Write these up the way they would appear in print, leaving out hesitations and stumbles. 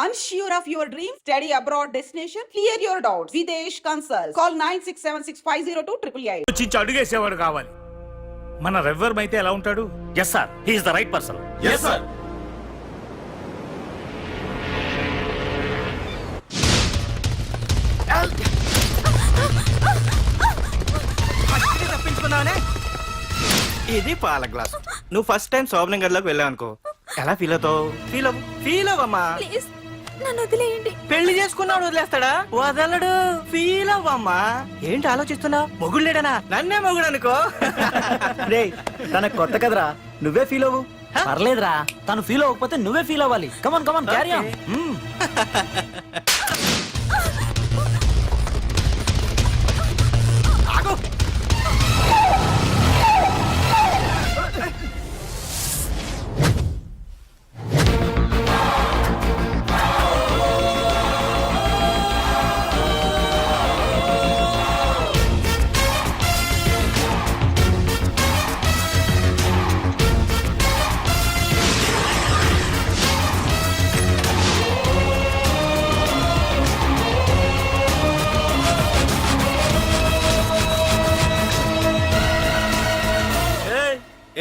Unsure of your dream? Study abroad destination? Clear your doubts. Videsh Consult. Call 9676502888. వచ్చి అడుగేసేవాడు కావాలి. మన రెవ్వర్ అయితే ఎలా ఉంటాడు? Yes sir, he is the right person. Yes sir. తప్పించుకున్నావనే. ఇది పాల గ్లాస్. నువ్వు ఫస్ట్ టైం శోభనం గదిలోకి వెళ్ళావు అనుకో, ఎలా ఫీల్ అవుతావు? ఫీల్ అవ్వమ్మా. ప్లీజ్ నన్ను వదిలేయండి. పెళ్లి చేసుకున్నాడు వదిలేస్తాడా? వదలడు. ఫీల్ అవ్వమ్మా. ఏంటి ఆలోచిస్తున్నావు? మొగుడు లేడనా? నన్నే మొగుడు అనుకో. రే తన కొత్త కదరా, నువ్వే ఫీల్ అవ్వు. పర్లేదురా, తను ఫీల్ అవ్వకపోతే నువ్వే ఫీల్ అవ్వాలి. కమాన్ కమాన్ క్యారీ ఆన్.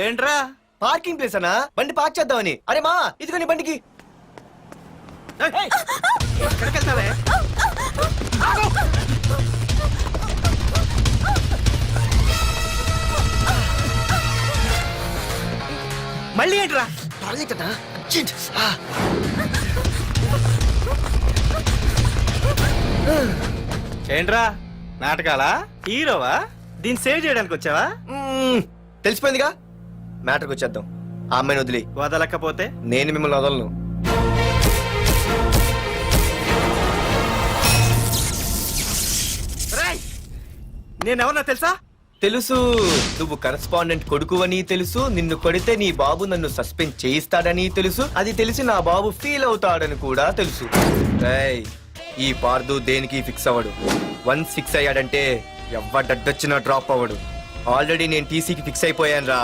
ఏంట్రా? పార్కింగ్ ప్లేస్ అనా? బండి పార్క్ చేద్దామని. అరే మా ఇదిగో నీ బండికి. ఎక్కడికి వెళ్తావే? మళ్ళీ ఏంట్రా? ఏంట్రా నాటకాలా? హీరోవా? దీన్ని సేవ్ చేయడానికి వచ్చావా? తెలిసిపోయిందిగా, మ్యాటర్కి వచ్చేద్దాం. ఆ అమ్మాయిని వదిలి. వదలకపోతే నేను మిమ్మల్ని వదలను. నేనెవరన్నా తెలుసా? తెలుసు, నువ్వు కరెస్పాండెంట్ కొడుకు అని తెలుసు. నిన్ను కొడితే నీ బాబు నన్ను సస్పెండ్ చేయిస్తాడని తెలుసు. అది తెలిసి నా బాబు ఫీల్ అవుతాడని కూడా తెలుసు. రేయ్, ఈ పార్దు దేనికి ఫిక్స్ అవ్వడు. వన్స్ ఫిక్స్ అయ్యాడంటే ఎవ్వడడ్డొచ్చినా డ్రాప్ అవ్వడు. ఆల్రెడీ నేను టీసీకి ఫిక్స్ అయిపోయాను రా.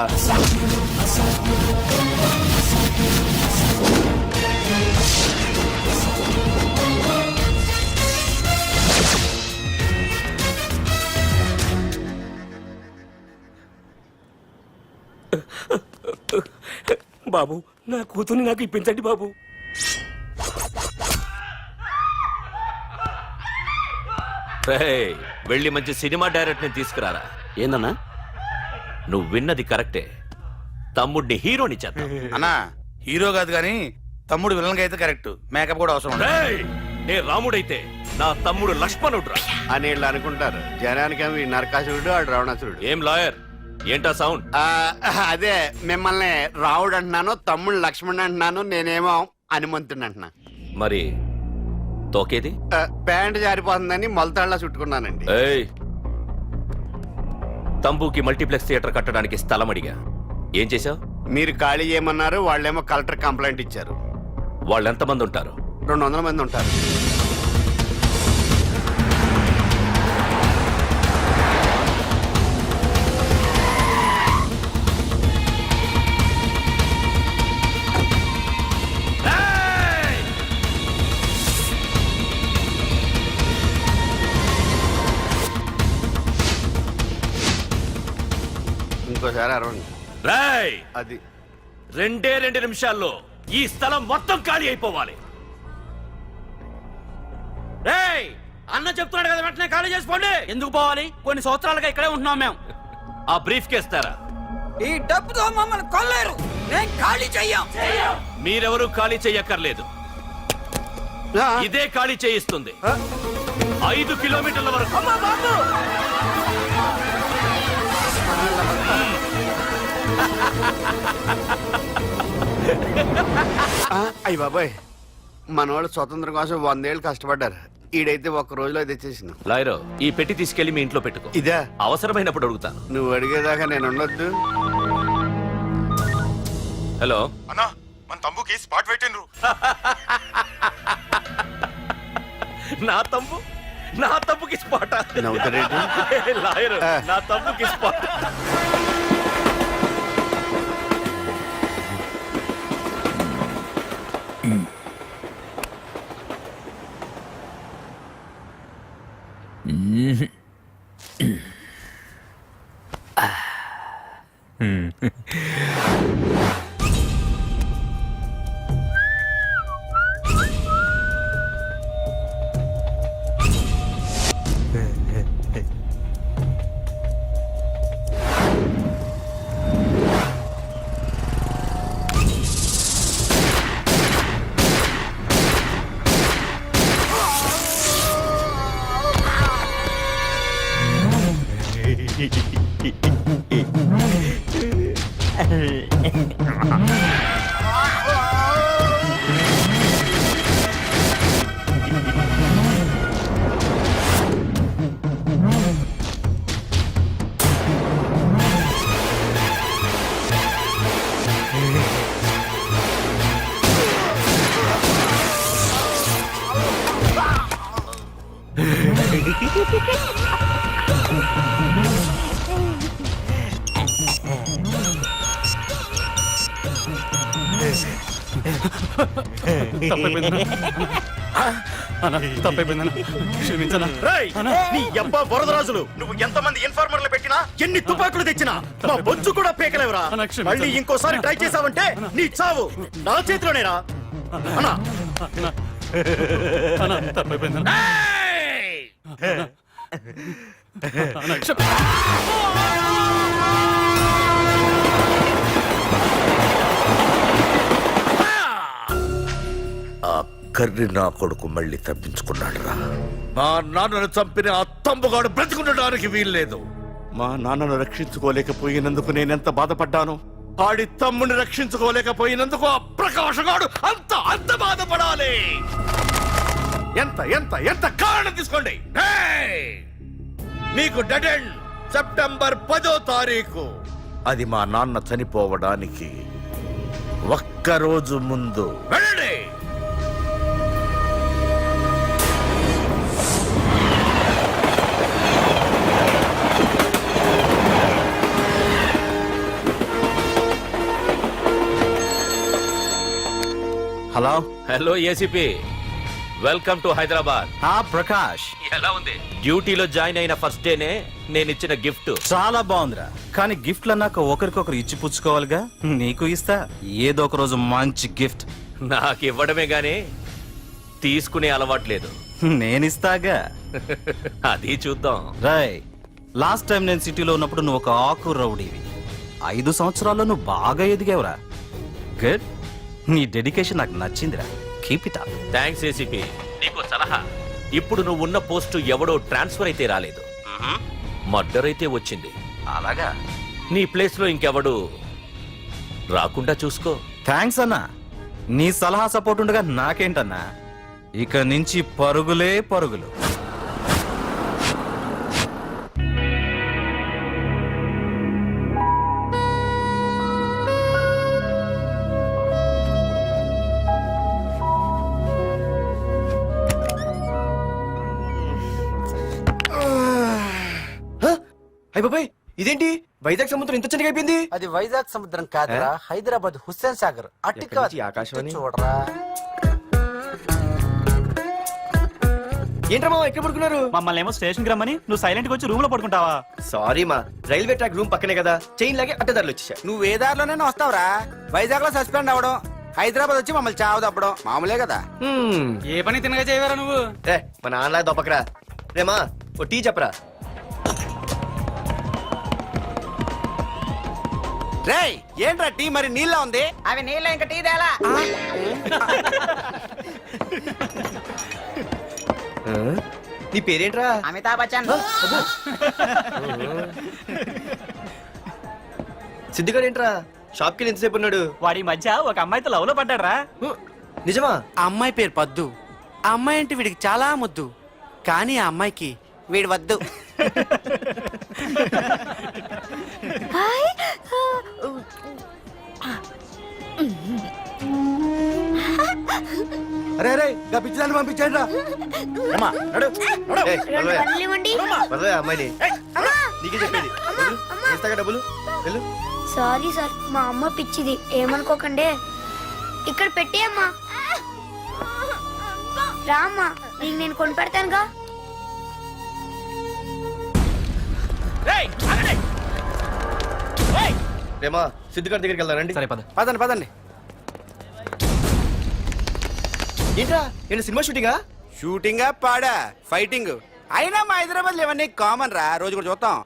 బాబు, నా కూతుర్ని నాకు ఇప్పించండి బాబు. వెళ్ళి మంచి సినిమా డైరెక్ట్ ని తీసుకురారా. ఏందన్నా? నువ్వు విన్నది కరెక్టే. తమ్ముడిని హీరోని చేద్దాం. అన్నా, హీరో కాదు గాని తమ్ముడు విలన్ అయితే కరెక్ట్. మేకప్ కూడా అవసరం. నే రాముడైతే నా తమ్ముడు లక్ష్మణుడు అని వీళ్ళు అనుకుంటారు. జనానికేమో నరకాసురుడు, ఆడు రావణాసురుడు. ఏం లాయర్, ఏంటా సౌండ్? అదే మిమ్మల్ని రావుడు అంటున్నాను, తమ్ముడు లక్ష్మణ్ అంటున్నాను, నేనేమో హనుమంతుడు అంటున్నా. మరి తోకేది? ప్యాంట్ జారిపోతుందని మొలతాళ్ళ చుట్టుకున్నానండి. తంబుకి మల్టీప్లెక్స్ థియేటర్ కట్టడానికి స్థలం అడిగా. ఏం చేశావు? మీరు ఖాళీ చేయమన్నారు, వాళ్ళేమో కలెక్టర్ కంప్లైంట్ ఇచ్చారు. వాళ్ళు ఎంతమంది ఉంటారు? 200 మంది ఉంటారు. ఇంకోసారి అరవండి. రాయ్, అది 2 నిమిషాల్లో ఈ స్థలం మొత్తం ఖాళీ అయిపోవాలి. రేయ్, అన్న చెప్తున్నాడు కదా, వెంటనే ఖాళీ చేసుకోండి. ఎందుకు పోవాలి? కొన్ని సంవత్సరాలుగా ఇక్కడే ఉంటున్నాం మేము. ఆ బ్రీఫ్ కేస్తారా? ఈ డబ్బుతో మమ్మల్ని కొల్లేరు. నేను ఖాళీ చెయ్యం. మీరెవరూ ఖాళీ చెయ్యక్కర్లేదు. ఇదే ఖాళీ చేయిస్తుంది. 5 కిలోమీటర్ల వరకు. అయ్య బాబాయ్, మనవాళ్ళు స్వతంత్రం కోసం 100 ఏళ్ళు కష్టపడ్డారు. ఈడైతే ఒక్క రోజులో తెచ్చేసిన. లాయరో, ఈ పెట్టి తీసుకెళ్లి మీ ఇంట్లో పెట్టుకో. ఇదే అవసరమైనప్పుడు అడుగుతాను. నువ్వు అడిగేదాకా నేను ఉండొద్దు. హలో అన్నా, మన తమ్ముకి స్పాట్ పెట్టిండ్రు. నా తమ్ముకి స్పాట్. లాయర్, నా తమ్ముకి స్పాట్. నీ అబ్బా వరదరాజులు నువ్వు ఎంతమంది ఇన్ఫార్మర్లు పెట్టినా ఎన్ని తుపాకులు తెచ్చినా మా బొచ్చు కూడా పేకలేవురా. మళ్ళీ ఇంకోసారి ట్రై చేసావంటే నీ చావు నా చేతిలోనేరా. అన్నా ఆ కర్రి నా కొడుకు మళ్ళీ తప్పించుకున్నాడు రా. మా నాన్నను చంపిన ఆ తంబుగాడు బ్రతికుండడానికి వీల్లేదు. మా నాన్నను రక్షించుకోలేకపోయినందుకు నేనెంత బాధపడ్డాను. ఆడి తమ్ముని రక్షించుకోలేకపోయినందుకు ఆ ప్రకాశగాడు అంత బాధపడాలి. ఎంత ఎంత ఎంత కారణం తీసుకోండి. మీకు డెడ్ ఎండ్ సెప్టెంబర్ 10వ తారీఖు. అది మా నాన్న చనిపోవడానికి ఒక్కరోజు ముందు. వెళ్ళండి. Hello hello ACP, welcome to Hyderabad. Prakash ఎలా ఉంది? డ్యూటీలో జాయిన్ అయిన ఫస్ట్ డేనే నేను ఇచ్చిన గిఫ్ట్. చాలా బాగుందిరా. కానీ గిఫ్ట్లు అన్నాక ఒకరికొకరు ఇచ్చి పుచ్చుకోవాలిగా. నీకు ఇస్తా ఏదో ఒక రోజు మంచి గిఫ్ట్. నాకు ఇవ్వడమే గానీ తీసుకునే అలవాట్లేదు. నేనిస్తాగా. అది చూద్దాం. రాయ్, లాస్ట్ టైం నేను సిటీలో ఉన్నప్పుడు నువ్వు ఒక ఆకు రౌడీవి. 5 సంవత్సరాల్లో నువ్వు బాగా ఎదిగావురా. గుడ్. నీ డెడికేషన్ నాకు నచ్చిందిరా. Keep it up. Thanks ACP. నీకు సలహా. ఇప్పుడు నువ్వు ఉన్న పోస్టు ఎవడో ట్రాన్స్ఫర్ అయితే రాలేదు, మర్డర్ అయితే వచ్చింది. అలాగా? నీ ప్లేస్ లో ఇంకెవడు రాకుండా చూసుకో. థ్యాంక్స్ అన్నా. నీ సలహా సపోర్ట్ ఉండగా నాకేంటన్నా. ఇక నుంచి పరుగులే పరుగులు. అయ్య బాబాయ్, ఇదేంటి వైజాగ్ సముద్రం ఇంత చిన్నగా అయిపోయింది? అది వైజాగ్ సముద్రం కాదురా, హైదరాబాద్ హుస్సేన్ సాగర్. అట్టి ఎక్కడి నుంచి ఆకాశవాణి? చూడరా. ఏంట్రా మామ ఎక్కడ పడుకున్నారు? మమ్మల్ని ఏమో స్టేషన్ కి రమ్మని నువ్వు సైలెంట్ గా వచ్చి రూమ్ లో పడుకుంటావా? సారీ మా, రైల్వే ట్రాక్ రూమ్ పక్కనే కదా, చైన్ లాగే అడ్డదారులు వచ్చేసా. నువ్వు ఏ దారిలోనే వస్తావురా. వైజాగ్ లో సస్పెండ్ అవ్వడం, హైదరాబాద్ వచ్చి మమ్మల్ని చావు తప్పడం మామూలే కదా. ఏ పని తినగా చేయవరా నువ్వు? మా నాన్నలా దొప్పకరా. రేమా ఓ టీ చెప్పరా. రేయ్, ఏంట్రా టీ మరి నీళ్ళ ఉంది? అవి నీళ్ళ ఇంకా టీ తేలా. నీ పేరేంట్రా? అమితాబ్ బచ్చన్. సిద్ధిగాడు ఏంట్రా షాప్ కి ఎంతసేపు ఉన్నాడు? వాడి మధ్య ఒక అమ్మాయితో లవ్ లో పడ్డారా? నిజమా? ఆ అమ్మాయి పేరు పద్దు. ఆ అమ్మాయి అంటే వీడికి చాలా ముద్దు, కానీ ఆ అమ్మాయికి వీడు వద్దు. హాయ్. అరే రే, పిచ్చిదాన్ని పంపించండి రా. ఏయ్, వదలవే. పనులు ఇవ్వండి. వదలవే అమ్మాయిని. నీకే చెప్పేది. వదలు. ఇస్తాగా డబ్బులు. వెళ్ళు. సారీ సార్, మా అమ్మ పిచ్చిది, ఏమనుకోకండి. ఇక్కడ పెట్టేయమ్మా. రామ్మా, నీకు నేను కొని పెడతానుగా. రేమా సిద్ధిగారి దగ్గరికి వెళ్దానండి. సరే పద. పదండి పదండి. ఏంట్రా ఏంటి సినిమా షూటింగా? షూటింగా పాడా ఫైటింగ్ అయినా మా హైదరాబాద్ ఇవన్నీ కామన్ రా, రోజు కూడా చూద్దాం.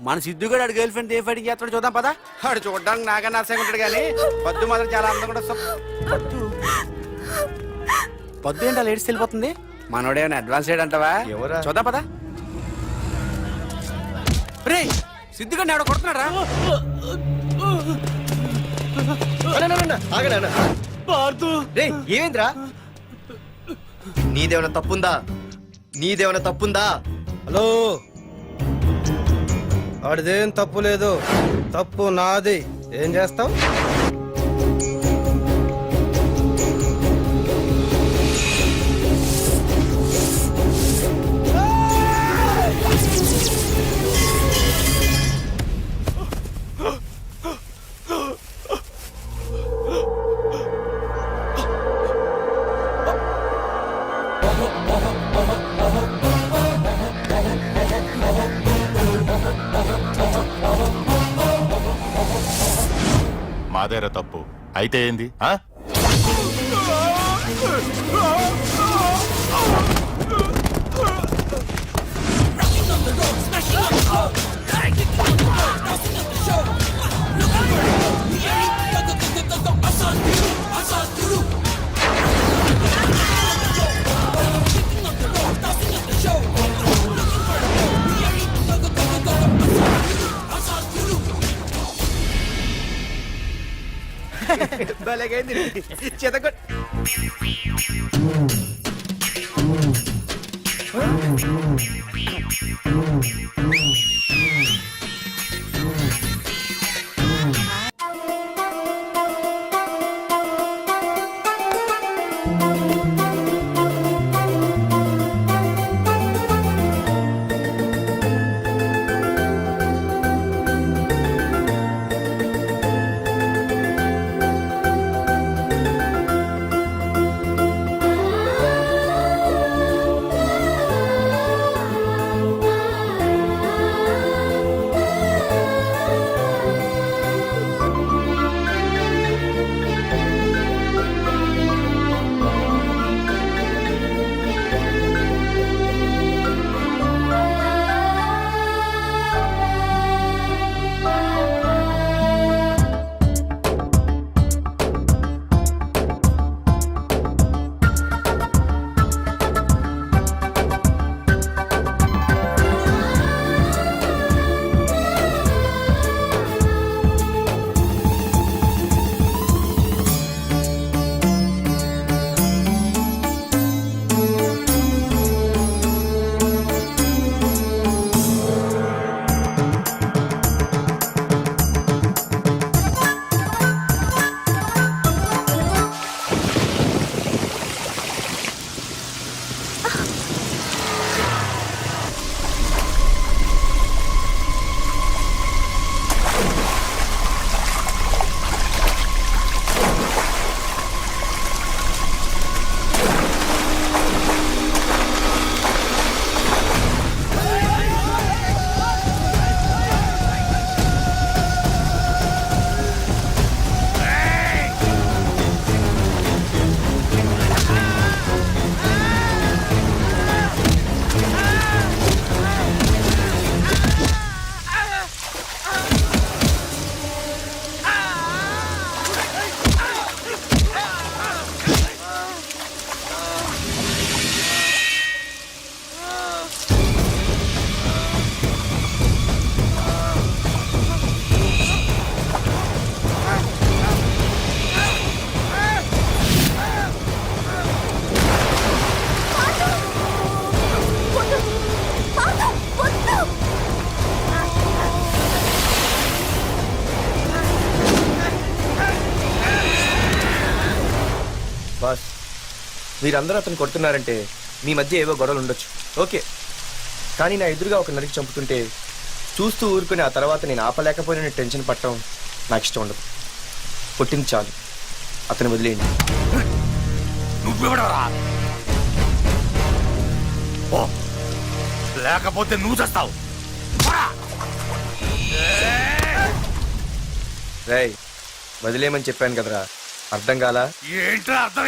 మన సిద్ధు కూడా ఆడు గర్ల్ ఫ్రెండ్ ఏ ఫైటింగ్ చేస్తాడు చూద్దాం పదా. ఆడు చూడడానికి నాకన్నా అసహ్యంగా ఉంటాడు కానీ పద్దు మాత్రం చాలా అందంగా కూడా పద్దు ఏంటో లేడీస్ వెళ్ళిపోతుంది. మనోడేమైనా అడ్వాన్స్ అంటావా? ఎవరా? చూద్దాం పదా. రే సిద్ధు గారిని ఆడ కొడుతున్నాడు రా. ఏమేంద్రా? నీదేమైనా తప్పుందా? నీదేమైనా తప్పుందా? హలో, ఆడిదేం తప్పు లేదు, తప్పు నాది. ఏం చేస్తావు? మాదేరా తప్పు అయితే ఏంది? భలేగైంది చేతకొ. బాస్, మీరందరూ అతను కొడుతున్నారంటే మీ మధ్య ఏవో గొడవలు ఉండొచ్చు, ఓకే. కానీ నా ఎదురుగా ఒక నరికి చంపుతుంటే చూస్తూ ఊరుకుని ఆ తర్వాత నేను ఆపలేకపోయిన టెన్షన్ పట్టడం నాకు ఇష్టం ఉండదు. కొట్టింది చాలు, అతను వదిలేయండి. నువ్వెవడరా? ఓ లేకపోతే నువ్వు చేస్తావు. రేయ్ వదిలేమని చెప్పాను కదరా, అర్థం కాలా? ఏంట్రా అర్థం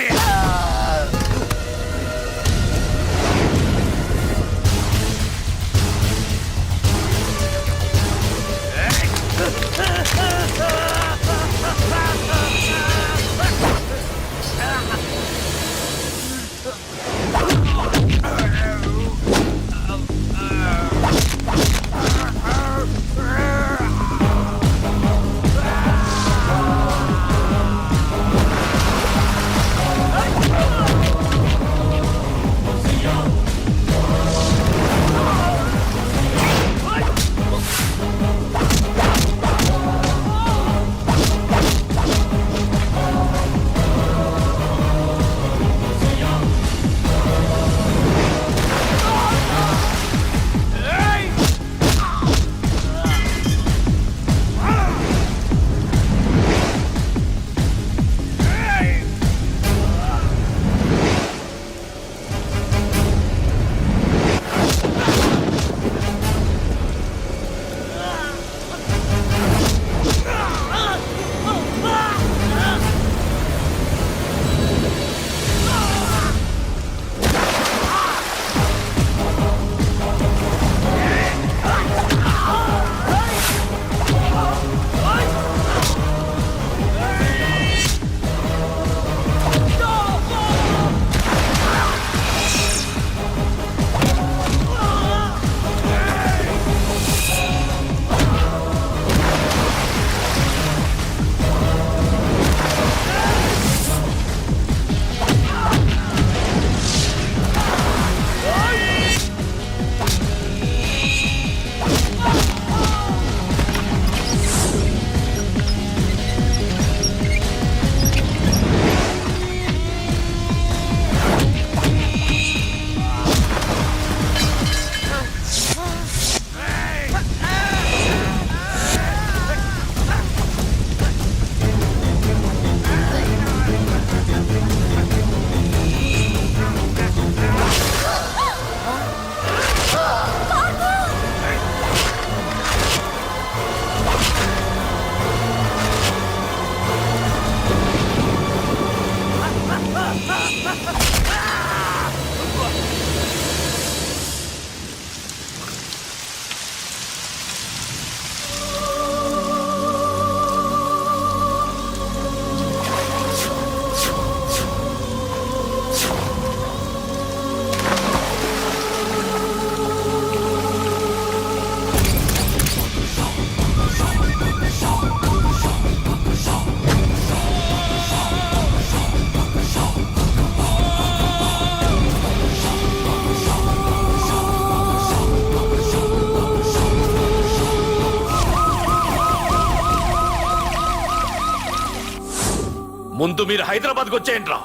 ముందు మీరు హైదరాబాద్కి వచ్చేయండి రా.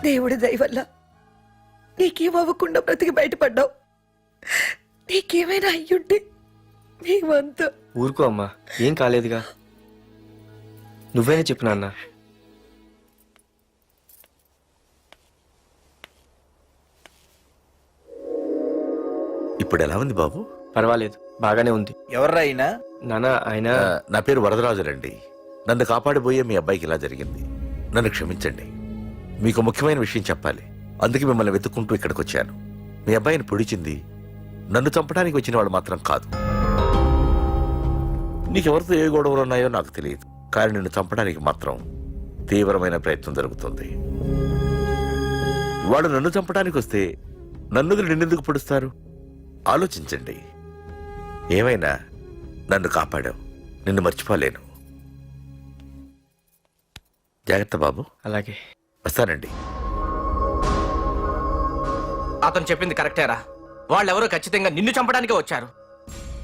దేవుడి దయ వల్ల నీకేమవ్వకుండా బ్రతికి బయటపడ్డావు. నీకేమైనా అయ్యుంటే మేమంతా. ఊరుకో అమ్మా, ఏం కాలేదుగా. నువ్వేనా చెప్పు నాన్న. ఇప్పుడు ఎలా ఉంది బాబు? పర్వాలేదు, బాగానే ఉంది. ఎవర్రా అయినా? నాన్న ఆయన నా పేరు వరదరాజులండి. నన్ను కాపాడిపోయే మీ అబ్బాయికి ఇలా జరిగింది. నన్ను క్షమించండి. మీకు ముఖ్యమైన విషయం చెప్పాలి. అందుకే మిమ్మల్ని వెతుక్కుంటూ ఇక్కడికి వచ్చాను. మీ అబ్బాయిని పొడిచింది నన్ను చంపడానికి వచ్చిన వాడు మాత్రం కాదు. నీకెవరితో ఏ గొడవలు ఉన్నాయో నాకు తెలియదు, కానీ నిన్ను చంపడానికి మాత్రం తీవ్రమైన ప్రయత్నం జరుగుతుంది. వాడు నన్ను చంపడానికి వస్తే నన్ను నిన్నెందుకు పొడుస్తారు? ఆలోచించండి. ఏమైనా నన్ను కాపాడావు, నిన్ను మర్చిపోలేను. జాగ్రత్త బాబు. అలాగే. వస్తానండి. అతను చెప్పింది కరెక్టేరా. వాళ్ళెవరో ఖచ్చితంగా నిన్ను చంపడానికే వచ్చారు.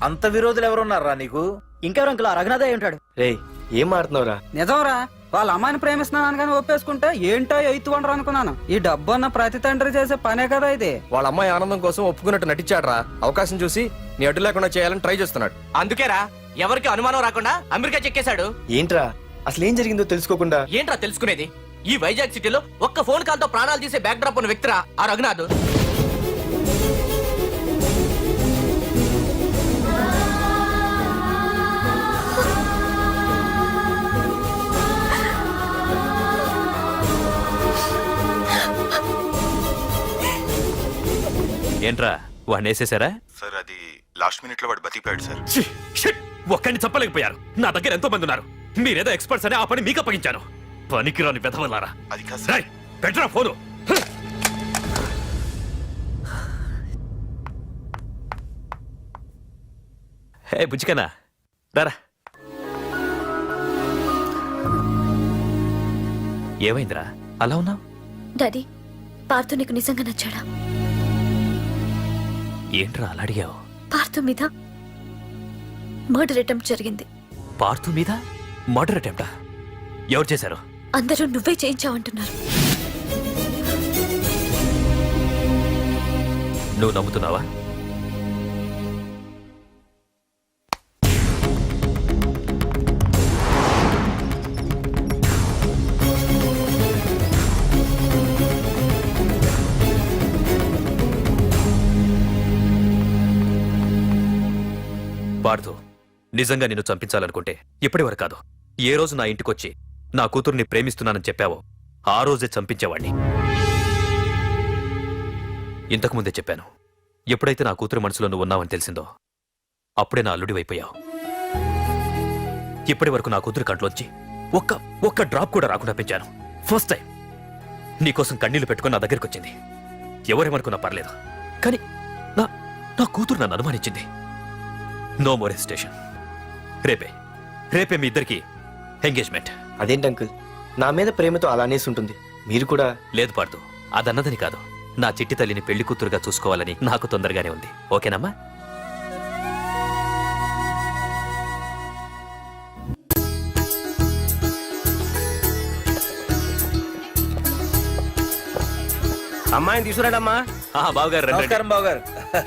అంత విరోధులు ఎవరున్నారా నీకు? ఇంకెవరు అంకుల్? రఘునాథే ఉంటాడు. రేయ్, ఏం మాడుతున్నావురా? నిజంరా వాళ్ళ అమ్మాయిని ప్రేమిస్తున్నాను కానీ ఒప్పేసుకుంటే ఏంటో ఎయిత్ వండర్ అనుకున్నాను. ఈ డబ్బు అన్న ప్రతి తండ్రి చేసే పనే కదా ఇది. వాళ్ళ అమ్మాయి ఆనందం కోసం ఒప్పుకున్నట్టు నటించాడ్రా. అవకాశం చూసి నీ అడ్డు లేకుండా చేయాలని ట్రై చేస్తున్నాడు. అందుకేరా ఎవరికి అనుమానం రాకుండా అమెరికా చెక్కేశాడు. ఏంట్రా అసలు ఏం జరిగిందో తెలుసుకోకుండా? ఏంట్రా తెలుసుకునేది? ఈ వైజాగ్ సిటీలో ఒక్క ఫోన్ కాల్ తో ప్రాణాలు తీసే బ్యాక్ డ్రాప్ ఉన్న వ్యక్తిరా ఆ రఘునాథ్. ఏంట్రా వాడిని వేసేసారా? సార్ అది లాస్ట్ మినిట్ లో వాడు బతికిపోయాడు సార్. ఒక్కడిని చెప్పలేకపోయారు. నా దగ్గర ఎంతో మంది ఉన్నారు. మీరేదో ఎక్స్పర్ట్స్ అని ఆ పని మీకు అప్పగించాను. పనికిరాని వెధవలారా. అది కాదు రేయ్, పెట్టరా ఫోను. హే బుజ్జికన్నా, రారా. ఏమైందిరా అలా ఉన్నావు? డాడీ, పార్థు నీకు నిజంగా నచ్చాడా? ఏంట్రా అలా అడిగావు? పార్థు మీద మర్డర్ అటెంప్ట్ జరిగింది. పార్థు మీద మర్డర్ అటెంప్టా? ఎవరు చేశారు? అందరూ నువ్వే చేయించావంటున్నారు. నువ్వు నమ్ముతున్నావా? పార్థు, నిజంగా నిన్ను చంపించాలనుకుంటే ఇప్పటి వరకు కాదు, ఏ రోజు నా ఇంటికొచ్చి నా కూతుర్ని ప్రేమిస్తున్నానని చెప్పావో ఆ రోజే చంపించేవాణ్ణి. ఇంతకుముందే చెప్పాను, ఎప్పుడైతే నా కూతురు మనసులో నువ్వు ఉన్నావని తెలిసిందో అప్పుడే నా అల్లుడివైపోయావు. ఇప్పటి వరకు నా కూతురు కంట్లోంచి ఒక్క డ్రాప్ కూడా రాకుండా పెంచాను. ఫస్ట్ టైం నీకోసం కన్నీళ్లు పెట్టుకుని నా దగ్గరికి వచ్చింది. ఎవరేమనుకున్నా పర్లేదు, కానీ నా కూతురు నన్ను అనుమానించింది. No more hesitation. రేపే మీ ఇద్దరికి ఎంగేజ్మెంట్. అదేంటి అంకుల్, నా మీద ప్రేమతో అలానేసి ఉంటుంది. మీరు కూడా? లేదు పార్థు, అదన్నదని కాదు. నా చిట్టి తల్లిని పెళ్లి కూతురుగా చూసుకోవాలని నాకు తొందరగానే ఉంది. ఓకేనమ్మా? అమ్మాయిని తీసుకురాడమ్మా. బావగారు రండి, రండి. నమస్కారం బావగారు.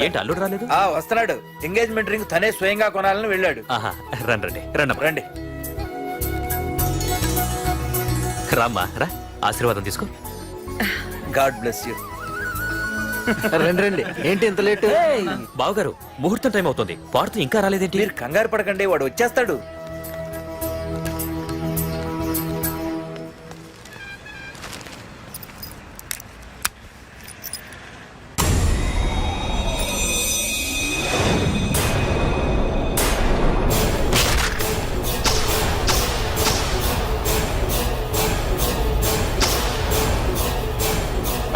ఏంటి అల్లుడు రాలేదు? వస్తున్నాడు. ఎంగేజ్మెంట్ రింగ్ తనే స్వయంగా కొనాలని వెళ్ళాడు. రండి రండమ్మా. రండి. రామ్మా, రా, ఆశీర్వాదం తీసుకో. God bless you. రండి రండి. ఏంటి ఇంత లేట్? బావగారు, ముహూర్తం టైం అవుతుంది. పార్థు ఇంకా రాలేదేంటి? మీరు కంగారు పడకండి, వాడు వచ్చేస్తాడు.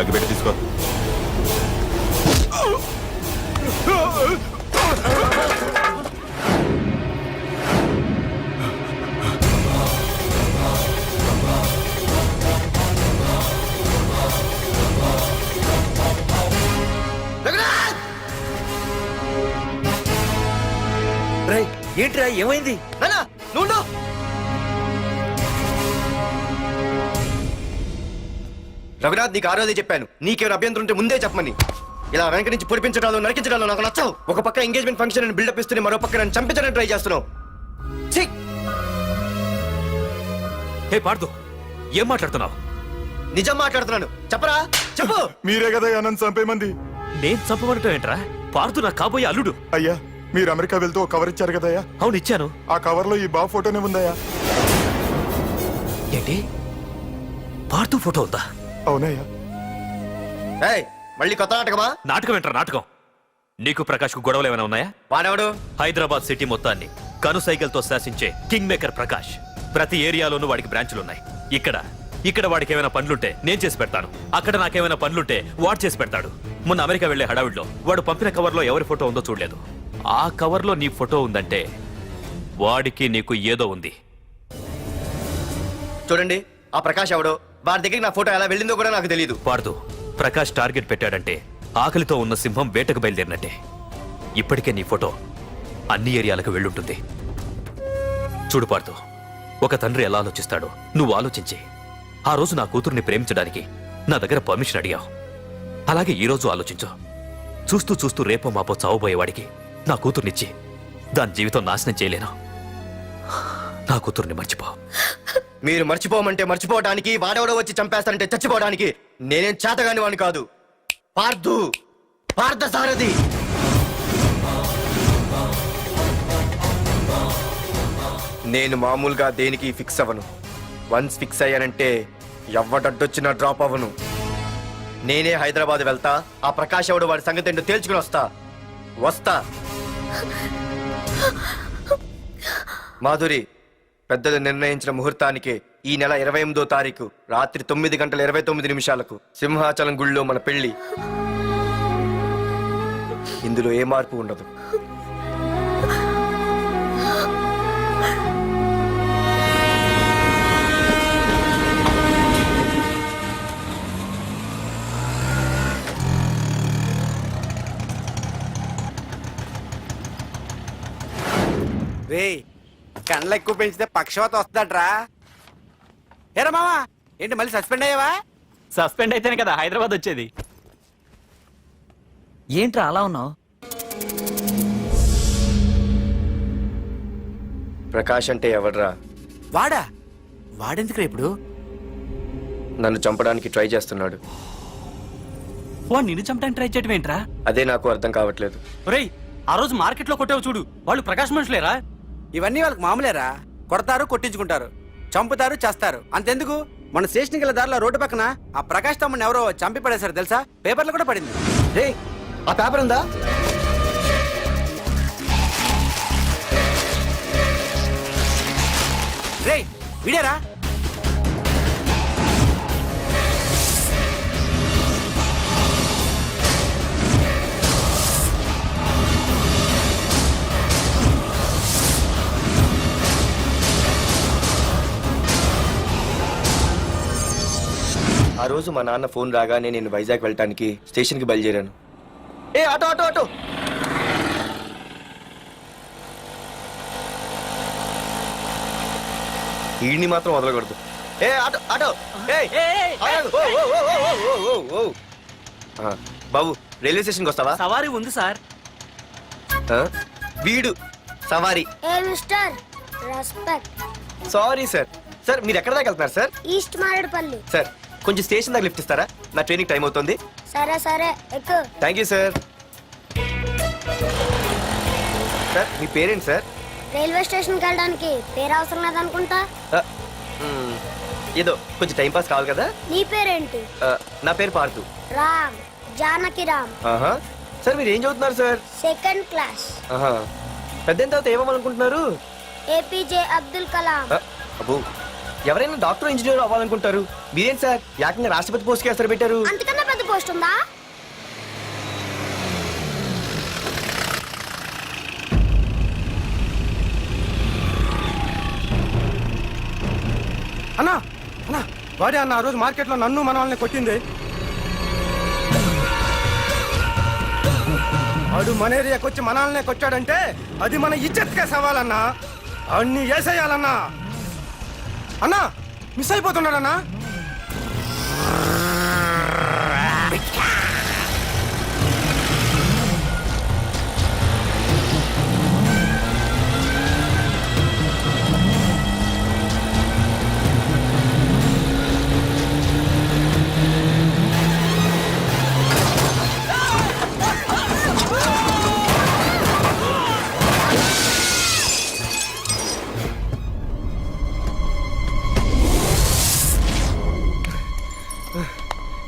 అగ్గిపెట్టి తీసుకో. ఏంట్రా ఏమైంది? రఘునాథ్, నీకు ఆ రోజే చెప్పాను, నీకేమైనా అభ్యంతరం ఉంటే ముందే చెప్పమని. ఇలా వెనక నుంచి పొడిపించడాలు, నరికించడాలు నాకు నచ్చవు. ఒక పక్క ఎంగేజ్మెంట్ ఫంక్షన్ అని బిల్డప్ ఇస్తూనే మరో పక్క నన్ను చంపించడానికి ట్రై చేస్తున్నావు. హే పార్థు, ఏం మాట్లాడుతున్నావు? నిజం మాట్లాడుతున్నాను. చెప్పరా, చెప్పు. మీరే కదా నన్ను చంపేమంది. నేను చంపబడటం ఏంట్రా? పార్థు నా కాబోయే అల్లుడు. అయ్యా, మీరు అమెరికా వెళ్తూ ఒక కవర్ ఇచ్చారు కదయ్యా. అవును, ఇచ్చాను. ఆ కవర్ లో ఈ బాబు ఫోటోనే ఉందయ్యా. ఏంటి, పార్థు ఫోటో ఉందా? అవునయ్యా. మళ్ళీ కొత్త నాటకమా? నాటకం ఏంట్రా నాటకం? నీకు ప్రకాష్ కు గొడవలు ఏమైనా ఉన్నాయా? వాడెవడు? హైదరాబాద్ సిటీ మొత్తాన్ని కను సైకిల్తో శాసించే కింగ్ మేకర్ ప్రకాష్. ప్రతి ఏరియాలోనూ వాడికి బ్రాంచులున్నాయి. ఇక్కడ వాడికి ఏమైనా పనులుంటే నేను చేసి పెడతాను. అక్కడ నాకేమైనా పనులుంటే వాడు చేసి పెడతాడు. మొన్న అమెరికా వెళ్లే హడావిడిలో వాడు పంపిన కవర్లో ఎవరి ఫోటో ఉందో చూడలేదు. ఆ కవర్లో నీ ఫోటో ఉందంటే వాడికి నీకు ఏదో ఉంది. చూడండి, ఆ ప్రకాష్ ఎవడో, వాడి దగ్గరికి నా ఫోటో ఎలా వెళ్ళిందో కూడా నాకు తెలియదు. పార్దు, ప్రకాష్ టార్గెట్ పెట్టాడంటే ఆకలితో ఉన్న సింహం వేటకు బయలుదేరినట్టే. ఇప్పటికే నీ ఫోటో అన్ని ఏరియాలకు వెళ్ళుంటుంది. చూడు పార్దు, ఒక తండ్రి ఎలా ఆలోచిస్తాడో నువ్వు ఆలోచించి ఆ రోజు నా కూతుర్ని ప్రేమించడానికి నా దగ్గర పర్మిషన్ అడిగావు. అలాగే ఈ రోజు ఆలోచించు. చూస్తూ చూస్తూ రేపో మాపో చావబోయేవాడికి నా కూతుర్నిచ్చి దాని జీవితం నాశనం చేయలేను. నా కూతుర్ని మర్చిపో. మీరు మర్చిపోమంటే మర్చిపోవడానికి, వాడెవడో వచ్చి చంపేస్తానంటే చచ్చిపోవడానికి నేనేం చేతగాని వాడిని కాదు. పార్థ సారథి. నేను మామూలుగా దేనికి ఫిక్స్ అవ్వను. వన్స్ ఫిక్స్ అయ్యానంటే ఎవ్వడడ్డొచ్చినా డ్రాప్ అవ్వను. నేనే హైదరాబాద్ వెళ్తా, ఆ ప్రకాష్ ఎవడు వాడి సంగతి ఏంటో తేల్చుకుని వస్తా. మాధురి, పెద్దలు నిర్ణయించిన ముహూర్తానికి ఈ నెల 28వ తారీఖు రాత్రి 9:29 సింహాచలం గుళ్ళో మన పెళ్లి. ఇందులో ఏ మార్పు ఉండదు. రే, కండ్లు ఎక్కువ పెంచితే పక్షవాత వస్తుందట్రా. ఏరా మామా, ఏంటి మళ్ళీ సస్పెండ్ అయ్యావా? సస్పెండ్ అయితేనే కదా హైదరాబాద్ వచ్చేది. ఏంట్రా అలా ఉన్నావు? ప్రకాష్ అంటే ఎవడ్రా? వాడెందుకురా ఇప్పుడు? నన్ను చంపడానికి ట్రై చేస్తున్నాడు. వాడు నిన్ను చంపడానికి ట్రై చేయడం ఏంట్రా? అదే నాకు అర్థం కావట్లేదు. ఒరేయ్, ఆ రోజు మార్కెట్ లో కొట్టావు చూడు, వాళ్ళు ప్రకాష్ మనుషులేరా? ఇవన్నీ వాళ్ళకి మామూలేరా. కొడతారు, కొట్టించుకుంటారు, చంపుతారు, చేస్తారు. అంతెందుకు, మన స్టేషన్కి వెళ్ళే దారిలో రోడ్డు పక్కన ఆ ప్రకాష్ తమ్ముని ఎవరో చంపి పడేశారు తెలుసా? పేపర్లో కూడా పడింది. రే, ఆ పేపర్ ఉందా? రే, విడేరా. ఆ రోజు మా నాన్న ఫోన్ రాగానే నేను వైజాగ్ వెళ్ళటానికి స్టేషన్కి బయలుదేరాను. ఏ ఆటో ఆటో ఆటో! ఈడిని మాత్రం వదలకూడదు. ఏ ఆటో ఆటో! ఆగు! ఓ! బాబు, రైల్వే స్టేషన్కి వస్తావా? సవారీ ఉంది సార్. వీడు సవారీ. Hey mister, respect. Sorry sir. Sir, మీరు ఎక్కడ దాకా వెళ్తున్నారు సార్? ఈస్ట్ మారేడుపల్లి. సార్, కొంచెం స్టేషన్ దాకా లిఫ్ట్ ఇస్తారా? నా ట్రైనింగ్ టైం అవుతుంది. సరే ఎక్కు. Thank you sir. సార్, మీ పేరేంటి సార్? రైల్వే స్టేషన్కి వెళ్ళడానికి పేరు అవసరం లేదనుకుంటా. ఏదో కొంచెం టైం పాస్ కావాలి కదా. నీ పేరేంటి? నా పేరు పార్థు. రామ్, జానకి రామ్. సార్, మీరు ఏం చదువుతున్నారు సార్? Second class. పెద్ద తర్వాత ఏమనుకుంటున్నారు? ఏపీజే అబ్దుల్ కలాం. అబ్బో, ఎవరైనా డాక్టర్ ఇంజనీర్ అవ్వాలనుకుంటారు. మీరేం సార్ ఏకంగా రాష్ట్రపతి పోస్ట్కి ఎసరు పెట్టారు? అంతకన్నా పెద్ద పోస్ట్ ఉందా? అన్నా అన్నా, వాడే అన్న ఆ రోజు మార్కెట్లో నన్ను మన వాళ్ళని కొట్టింది. వాడు మన ఏరియాకి వచ్చి మన వాళ్ళనే కొట్టాడంటే అది మన ఇజ్జత్కే సవాలన్నా. అన్ని వేసేయాలన్నా. అన్నా, మిస్ అయిపోతున్నాడన్నా.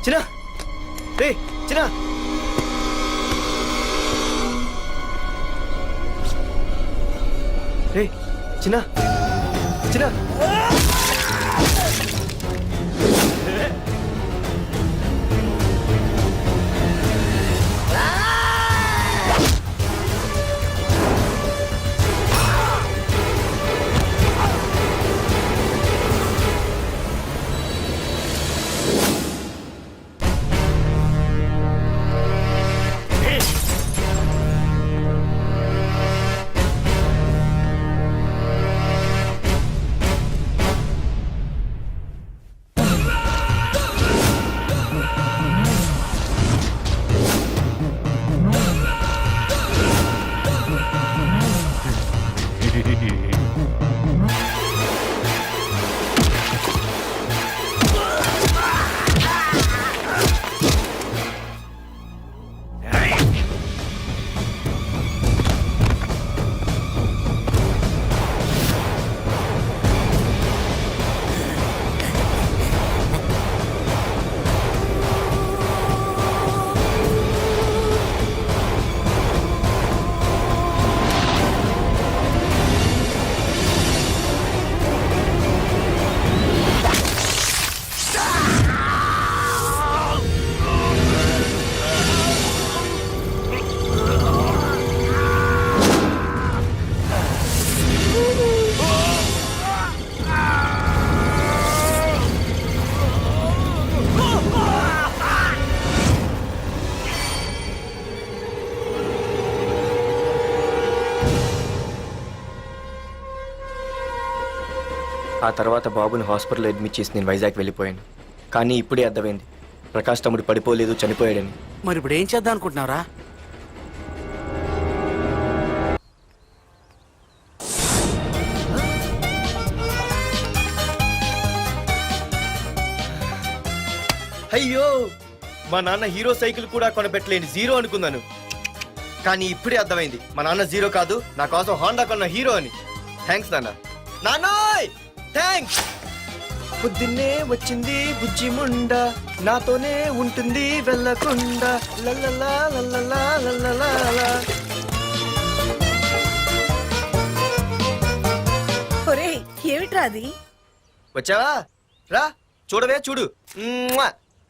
చిన్న రే, చిన్న చిన్న ఆ తర్వాత బాబుని హాస్పిటల్లో అడ్మిట్ చేసి నేను వైజాగ్ వెళ్ళిపోయాను. కానీ ఇప్పుడే అర్థమైంది ప్రకాష్ తమ్ముడు పడిపోలేదు, చనిపోయాడని. మరి ఇప్పుడు ఏం చేద్దాం అనుకుంటున్నావురా? అయ్యో, మా నాన్న హీరో సైకిల్ కూడా కొనబెట్టలేని జీరో అనుకున్నాను. కానీ ఇప్పుడే అర్థమైంది మా నాన్న జీరో కాదు, నా కోసం హోండా కొన్న హీరో అని. థ్యాంక్స్ నాన్న. నాన్నోయ్ థ్యాంక్స్. పొద్దున్నే వచ్చింది బుజ్జి ముండ, నాతోనే ఉంటుంది వెళ్ళకుండా. లల్లలా లల్లలా లల్లలా. ఏమిట్రా అది? వచ్చావా? రా చూడవే, చూడు. మ్మ్వా.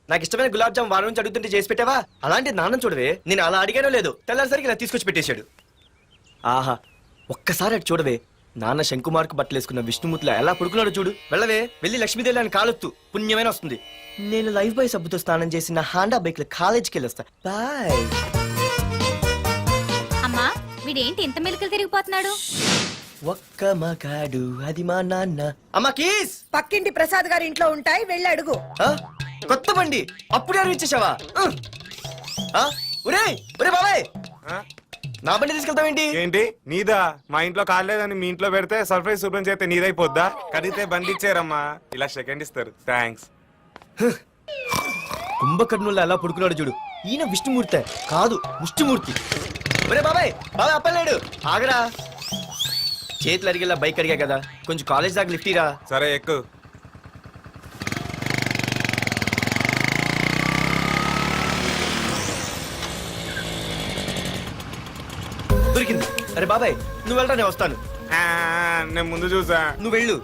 నాకు ఇష్టమైన గులాబ్ జామ్ వారం నుంచి అడుగుతుంటే చేసి పెట్టావా? అలాంటి నాన్న చూడవే, నేను అలా అడిగానో లేదు, తెల్లారిసరికి ఇలా తీసుకొచ్చి పెట్టేశాడు. ఆహా, ఒక్కసారి అటు చూడవే, నాన్న శంకుమార్కు బట్టలు వేసుకున్న విష్ణుమూర్తిలా ఎలా పడుకున్నాడో చూడు. వెళ్ళవే, వెళ్ళి లక్ష్మీదేవి అని కాలొత్తు, పుణ్యమైన వస్తుంది. నేను లైఫ్ బాయ్ సబ్బుతో స్నానం చేసి నా హాండా బైక్ లో కాలేజీకి వెళ్ళొస్తా. బాయ్. అమ్మా, వీడేంటి ఇంత మెలికలు తిరిగిపోతున్నాడు? ఒక్క మగాడు అది మా నాన్న. అమ్మా కీస్ పక్కింటి ప్రసాద్ గారి ఇంట్లో ఉంటాయి, వెళ్ళి అడుగు. ఆ? కొత్త బండి అప్పుడే అనిపించేసావా? ఒరే బాబాయ్, నా బండి తీసుకెళ్తావేంటి? ఏంటి నీదా? మా ఇంట్లో కాలేదని మీ ఇంట్లో పెడితే సర్ప్రైజ్ శుభ్రం చేస్తే నీదైపోద్దా? కడిగితే బండి ఇచ్చారమ్మా, ఇలా సెకండ్ ఇస్తారు. థ్యాంక్స్. కుంభకర్ణుల్లో ఎలా పడుకున్నాడు చూడు. ఈయన విష్ణుమూర్తి కాదు, ముష్టిమూర్తి. ఒరే బాబాయ్, బాబాయ్ అప్పలేడు, ఆగరా. చేతులు అడిగేలా బైక్ అడిగా కదా, కొంచెం కాలేజ్ దాకా లిఫ్ట్ ఇరా. సరే ఎక్కు. దొరికింది. అరే బాబాయ్ నువ్వు వెళ్ళరా, నేను వస్తాను. నేను ముందు చూసా. నువ్వు వెళ్ళు.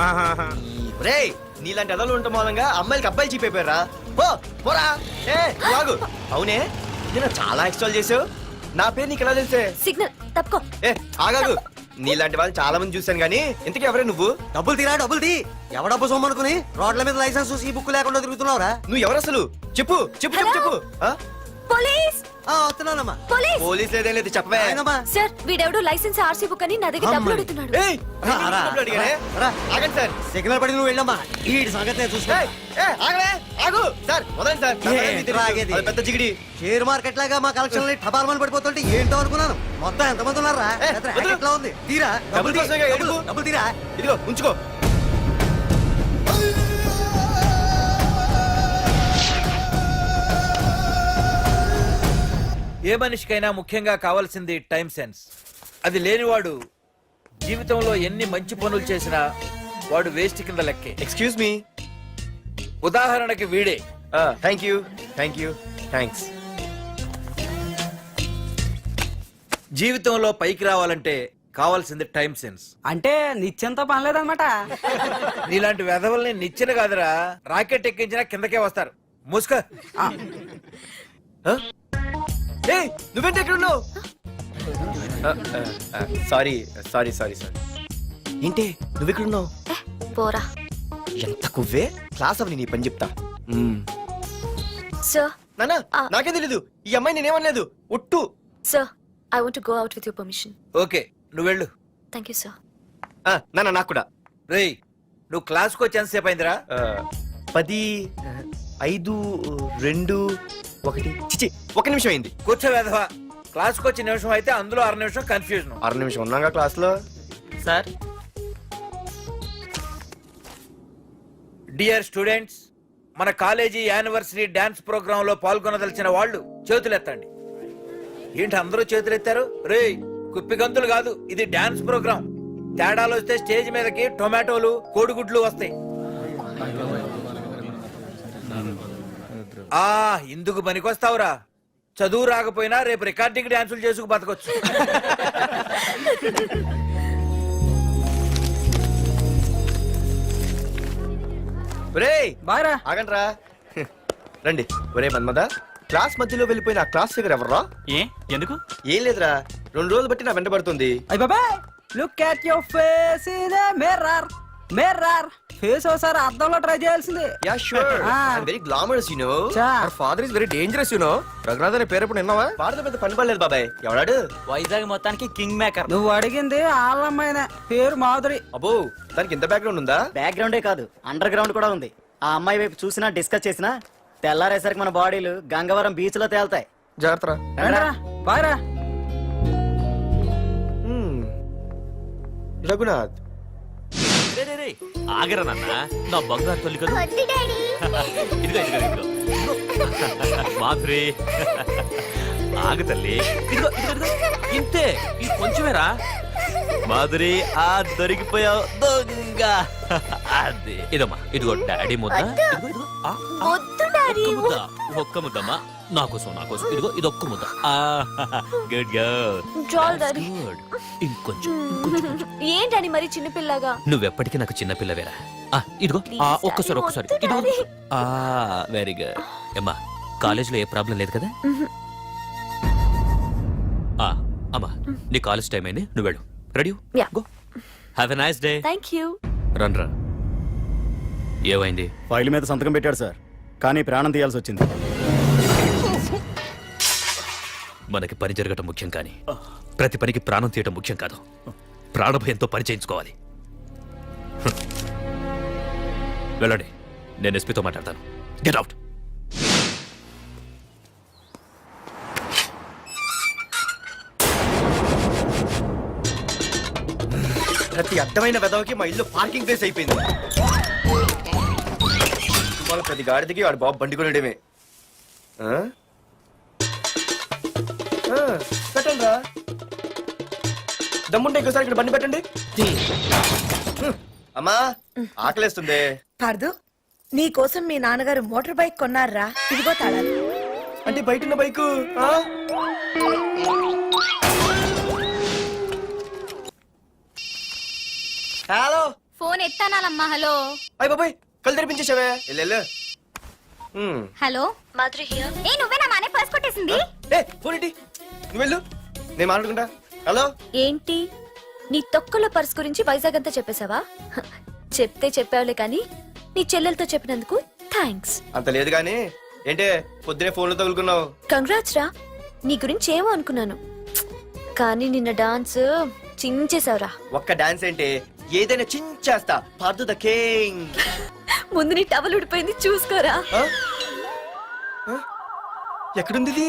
ఆహాహా. రే, నీలాంటి ఎదలు ఉండటం మూలంగా అమ్మాయిలకి అబ్బాయిలు చీపైపోయారా? పోరా. ఏ నువ్వు ఆగు. అవునే, నేను చాలా ఎక్స్ట్రాల్ చేసావు. నా పేరు నీకు ఎలా తెలిసే? సిగ్నల్ తప్పుకో. ఏ ఆగాగు. నీలాంటి వాళ్ళు చాలా మంది చూశాను గానీ ఇంతకీ ఎవరే నువ్వు? డబ్బులు తీరా, డబ్బులు తీ. ఎవడబ్బు సొమ్మనుకుని రోడ్ల మీద లైసెన్స్ చూసి ఈ బుక్ లేకుండా తిరుగుతున్నావురా? నువ్వు ఎవరు అసలు? చెప్పు చెప్పు చెప్పు చెప్పు. పోలీస్! వస్తున్నానమ్మా. పోలీస్! పోలీస్ లేదేం లేదు, చెప్పవే. సార్, వీడెవడో లైసెన్స్ ఆర్సీ బుక్ అని నా దగ్గర డబ్బులు అడుగుతున్నాడు. ఏయ్, నేను డబ్బులు అడిగానే? ఆగండి సార్. సిగ్నల్ పడి నువ్వు వెళ్ళమ్మా, ఈ సంగతి చూసుకో. ఏయ్, ఏయ్, ఆగవే, ఆగు. సార్ వదండి సార్, నా ఏంటి తెలుసు. ఆగేది? అది పెద్ద జిగిడి. షేర్ మార్కెట్ లాగా మా కలెక్షన్ టపాల్మని పడిపోతుంటే ఏంటో అనుకున్నాను. మొత్తం ఎంతమంది ఉన్నారా? ఎట్లా ఉంది? తీరా డబ్బులు కోసమేగా ఏడుపు. డబ్బులు తీరా. ఇదిగో ఉంచుకో. ఏ మనిషికైనా ముఖ్యంగా కావాల్సింది టైం సెన్స్. అది లేనివాడు జీవితంలో ఎన్ని మంచి పనులు చేసినా వాడు వేస్ట్ కింద లెక్కే. Excuse me. ఉదాహరణకి వీడే. Thank you, thank you, thanks. జీవితంలో పైకి రావాలంటే కావాల్సింది టైం సెన్స్. అంటే నిత్యంతో పని లేదనమాట. నీలాంటి వెధవల్ని నిచ్చెన కాదురా, రాకెట్ ఎక్కించినా కిందకే వస్తారు. మూసుక. నువ్వేంటి ఎక్కడ ఉన్నావు? Sorry sorry sorry sorry. ఏంటి నువ్వు ఇక్కడ ఉన్నావు? పోరా. ఎంత కువ్వే, క్లాస్ అవని నీ పని చెప్తా. సార్ నానా నాకే తెలీదు, ఈ అమ్మాయి నేనేమనలేదు, ఒట్టు. Sir I want to go out with your permission. Okay, నువ్వు వెళ్ళు. Thank you sir. నానా నాకు కూడా. రేయ్, నువ్వు క్లాస్కి వచ్చి ఎంతసేపు అయిందిరా? 10, 5, 2, 1 చిచి 1 నిమిషం అయింది. కూర్చో వెధవా. క్లాస్కి వచ్చి నిమిషం అయితే అందులో 6 నిమిషం కన్ఫ్యూజన్. 6 నిమిషం ఉన్నాగా క్లాస్ లో. సార్ డియర్ స్టూడెంట్స్, మన కాలేజీ యానివర్సరీ డాన్స్ ప్రోగ్రామ్ లో పాల్గొనదలిచిన వాళ్ళు చేతులెత్తండి. ఏంటి అందరూ చేతులెత్తారు? రేయ్, కుప్పిగంతులు కాదు, ఇది డాన్స్ ప్రోగ్రామ్. తేడాలు వస్తే స్టేజ్ మీదకి టొమాటోలు, కోడిగుడ్లు వస్తాయి. ఇందుకు పనికొస్తావురా. చదువు రాకపోయినా రేపు రికార్డింగ్ డాన్సులు చేసుకు బతకొచ్చు. బాయ్రా. ఆగండ్రా. రండి. ఒరే మన్మద, క్లాస్ మధ్యలో వెళ్ళిపోయిన ఆ క్లాస్ ఫిగర్ ఎవర్రా? ఎందుకు? ఏం లేదురా, 2 రోజులు బట్టి నా వెంట పడుతుంది. అయ్య బాబాయ్, look at your face in a mirror. Mirror face ఒకసారి అద్దంలో ట్రై చేయాల్సింది. Yeah sure, I am very glamorous you know. Our father is very dangerous you know. Raghunath అనే పేరు ఎప్పుడు విన్నావా? వాడితో పెద్ద పని పడలేదు బాబాయ్. ఎవడాడు? వైజాగ్ మొత్తానికి కింగ్ మేకర్. నువ్వు అడిగింది ఆళ్ళమ్మాయినే, పేరు మాధురి. అబ్బో, దానికి ఇంత బ్యాక్గ్రౌండ్ ఉందా? బ్యాక్గ్రౌండే కాదు, అండర్ గ్రౌండ్ కూడా ఉంది. ఆ అమ్మాయి వైపు చూసినా డిస్కస్ చేసినా తెల్లారేసరికి మన బాడీలు గంగవరం బీచ్ లో తేల్తాయి. జాగ్రత్త. బాయ్రా. రఘునాథ్ ఆగరా నాన్న, నా బంగారు తల్లి కదా. ఇదిగో ఇదిగో ఇదిగో మాధురి, ఆగు తల్లి. ఇదిగో ఇదిగో ఇదిగో, ఇంతే, ఇది కొంచెమేరా. మాధురి, ఆ దొరికిపోయావు దొంగ. అది ఇదమ్మా, ఇదిగో డాడీ ముద్ద. ఇదిగో ఇదిగో, ఒక్క ముద్ద, ఒక్క ముద్దమ్మా, నా కోసం నా కోసం. ఇదిగో ఇదొక్క ముద్ద. Good girl, good. ఇంకొంచెం. ఏంటని మరి చిన్నపిల్లగా? నువ్వెప్పటికీ నాకు చిన్న పిల్లవేరా. ఇదిగో ఒక్కసారి ఇదిగో. Very good. అమ్మా, కాలేజీలో ఏ ప్రాబ్లం లేదు కదా? అమ్మా, నీ కాలేజ్ టైం అయింది, నువ్వు వెళ్ళు. Ready? Go. Have a nice day. Thank you. రా. ఏమైంది? ఫైల్ మీద సంతకం పెట్టాడు సార్, కానీ ప్రాణం తీయాల్సి వచ్చింది. మనకి పని జరగటం ముఖ్యం, కానీ ప్రతి పనికి ప్రాణం తీయటం ముఖ్యం కాదు. ప్రాణభయంతో పని చేయించుకోవాలి. వెళ్ళండి, నేను ఎస్పీతో మాట్లాడతాను. Get out. ప్రతి అర్థమైన వెదవకి మా ఇల్లు పార్కింగ్ ప్లేస్ అయిపోయింది. వాళ్ళ ప్రతి గాడిదకి వాడు బాబు బండి కొనడమే. పెట్టండి రా, దమ్ముంటే ఇంకోసారి ఇక్కడ బండి పెట్టండి. అమ్మా, ఆకలేస్తుంది. పార్దు, నీ కోసం మీ నాన్నగారు మోటార్ బైక్ కొన్నారా? ఇదిగో తాళాలు. అంటే బయట ఉన్న బైకు. హలో, ఫోన్ ఎత్తానాలమ్మా. హలో. అయ్య బాబాయ్, కళ్ళు తెరిపించేసావే. Hello Madhuri here. ఏ నువ్వే నా మానే పర్స్ కొట్టేసింది. ఫోన్ ఏంటి? నువ్వు వెళ్ళు, నేను మాట్లాడుకుంటా. హలో. ఏంటి, నీ తొక్కల పర్స్ గురించి వైజాగ్ అంతా చెప్పేశావా? చెప్తే చెప్పావులే కానీ నీ చెల్లెలతో చెప్పినందుకు థ్యాంక్స్. అంత లేదు గానీ ఏంటే పొద్దునే ఫోన్లో తగులుకున్నావు? కంగ్రాట్స్ రా. నీ గురించి ఏమో అనుకున్నాను, కానీ నిన్న డాన్స్ చించేశావురా. ఒక్క డాన్స్ ఏంటి, ఏదైనా చించేస్తా. Pardhu the king. ముందు నీ టవల్ ఉడిపోయింది, చూసుకోరా. ఎక్కడుంది ఇది?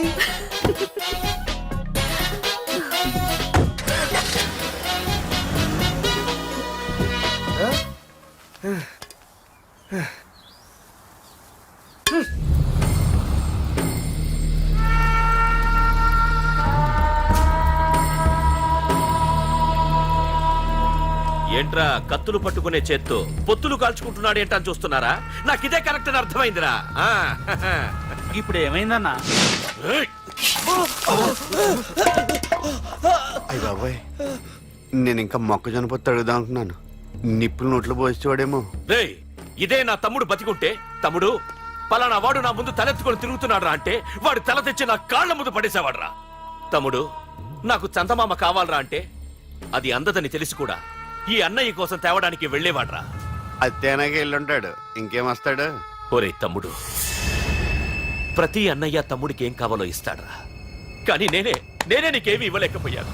ఏంట్రా కత్తులు పట్టుకునే చేత్తో పొత్తులు కాల్చుకుంటున్నాడు ఏంటని చూస్తున్నారా? నాకు ఇదే కరెక్ట్ అని అర్థమైందిరా. ఇప్పుడు ఏమైందన్నా? అయ్య బాబాయ్, నేను ఇంకా మొక్కజొన్న పొత్తు అడుగుదాం అనుకున్నాను. నిప్పులు నోట్లో పోసేవాడేమో. రేయ్ ఇదే నా తమ్ముడు బతికుంటే, తమ్ముడు పలానా వాడు నా ముందు తలెత్తుకొని తిరుగుతున్నాడు అంటే వాడు తల తెచ్చి నా కాళ్ళ ముందు పడేసేవాడ్రా. తమ్ముడు నాకు చందమామ కావాలరా అంటే అది అందదని తెలిసి కూడా ఈ అన్నయ్య కోసం తేవడానికి వెళ్లేవాడ్రా. అది తేనాగా వెళ్ళుంటాడు, ఇంకేం వస్తాడు. ఒరే తమ్ముడు, ప్రతి అన్నయ్య తమ్ముడికి ఏం కావాలో ఇస్తాడ్రా. కానీ నేనే నీకేమీ ఇవ్వలేకపోయాను.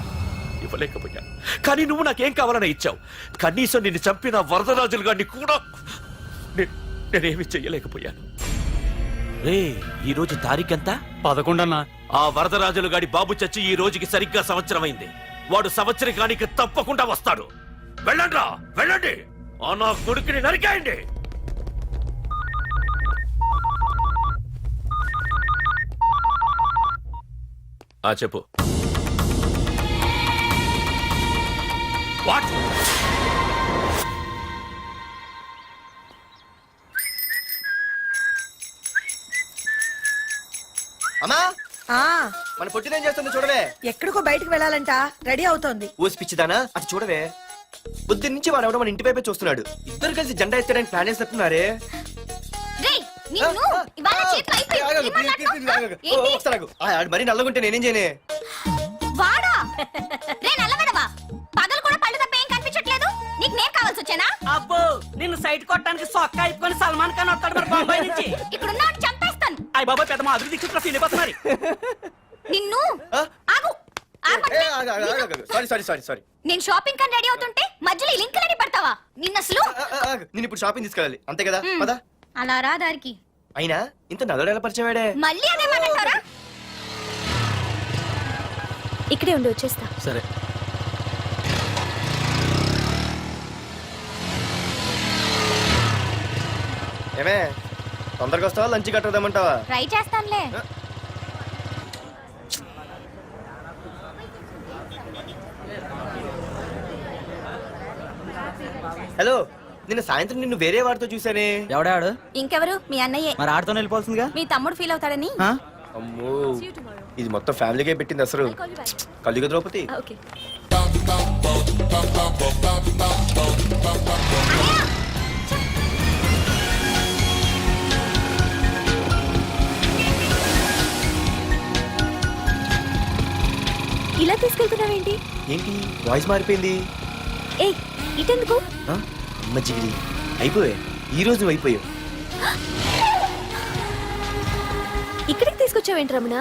కానీ నువ్వు నాకేం కావాలని ఇచ్చావు. కనీసం నిన్ను చంపిన వరదరాజులు గారిని కూడా నేనేమి చెయ్యలేకపోయాను. రే ఈ రోజు తారీఖెంత? 11 అన్నా. ఆ వరదరాజులు గాడి బాబు చచ్చి ఈ రోజుకి సరిగ్గా సంవత్సరమైంది. వాడు సంవత్సరానికి తప్పకుండా వస్తాడు. వెళ్ళండ్రా, వెళ్ళండి. ఆ నా కొడుకుని నరికేయండి. చెప్పు. వాట్? అమ్మా, ఆ మన పొట్టిదేం చేస్తుంది చూడవే. ఎక్కడికో బయటకు వెళ్ళాలంట, రెడీ అవుతోంది. ఊసి పిచ్చిదానా, అది చూడవే. బుద్ధి నుంచి వాడు ఎవడో మన ఇంటి వైపే చూస్తున్నాడు. ఇద్దరు కలిసి జెండా ఎత్తడానికి ప్లాన్ చేస్తున్నారే. మరి నల్లగుంటే నేనేం చేయనే? వాడా రే నల్లబడవా, పగలు కూడా పళ్ళు తప్ప ఏం కనిపించట్లేదు. నీకు నేను కావాల్సి వచ్చానా? అబ్బో నిన్ను సైట్ కొట్టడానికి సొక్క అయిపోయి సల్మాన్ ఖాన్ వస్తాడు మరి బొంబాయి నుంచి. ఇక్కడ ఉన్న చంపేస్తాను. అయ్య బాబా పెద్ద మా అభివృద్ధి క్షేత్ర ఫీల్ అయిపోతున్నారు. నిన్ను ఆగు. సారీ. నేను షాపింగ్ కని రెడీ అవుతుంటే మధ్యలో ఈ లింకులని పడతావా? నిన్న అసలు నేను ఇప్పుడు షాపింగ్ తీసుకెళ్ళాలి, అంతే కదా? పదా. అలా రా దారికి. అయినా ఇంత నల్లడు ఎలా పరిచయం వాడే? మళ్ళీ అదే మాట్లాడతారా? ఇక్కడే ఉండి వచ్చేస్తా. సరే. ఏమే తొందరగా వస్తావా, లంచ్ కట్టదామంటావా? ట్రై చేస్తానులే. హలో, నిన్న సాయంత్రం నిన్ను వేరే వాడితో చూసానే. ఎవడాడు? ఇంకెవరు? మీ అన్నయ్యే. మరి ఆడుతో వెళ్ళిపోవాల్సిందిగా. మీ తమ్ముడు ఫీల్ అవుతాడని. అమ్మో, ఇది మొత్తం ఫ్యామిలీకే పెట్టింది అసలు. కలియుగ ద్రౌపది. ఓకే. ఇలా తీసుకెళ్తున్నావేంటి? ఏంటి వాయిస్ మారిపోయింది? ఏయ్ ఇటెందుకు? అమ్మ జిగిరి, అయిపోయా ఈ రోజు నువ్వు అయిపోయావు. ఇక్కడికి తీసుకొచ్చావేంటి రమణ?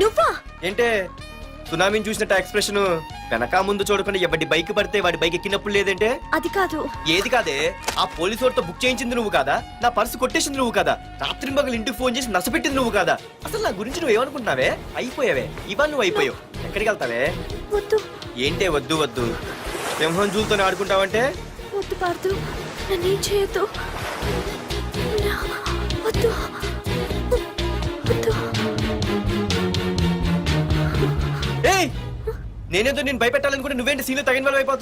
నువ్వా? ఏంటే సునామీని చూసినట్టు ఎక్స్ప్రెషన్? వెనక ముందు చూడకుండా ఎవడి బైక్ పడితే వాడి బైక్ ఎక్కినప్పుడు లేదంటే? అది కాదు. ఏది కాదే? ఆ పోలీసు వాడితో బుక్ చేయించింది నువ్వు కాదా? నా పర్సు కొట్టేసింది నువ్వు కాదా? రాత్రి మగలు ఇంటికి ఫోన్ చేసి నసపెట్టింది నువ్వు కాదా? అసలు నా గురించి నువ్వు ఏమనుకుంటున్నావే? అయిపోయావే, ఇవాళ నువ్వు అయిపోయావు. ఎక్కడికి వెళ్తావే? వద్దు. ఏంటే వద్దు వద్దు? సింహం జూలతో ఆడుకుంటావంటే? వద్దు పార్దు, నన్నేం చేయొద్దు. వద్దు వద్దు. ఏయ్, నేనేదో నేను భయపెట్టాలనుకుంటే నువ్వేంటి సీన్లో తగిన వాళ్ళు అయిపోతావు?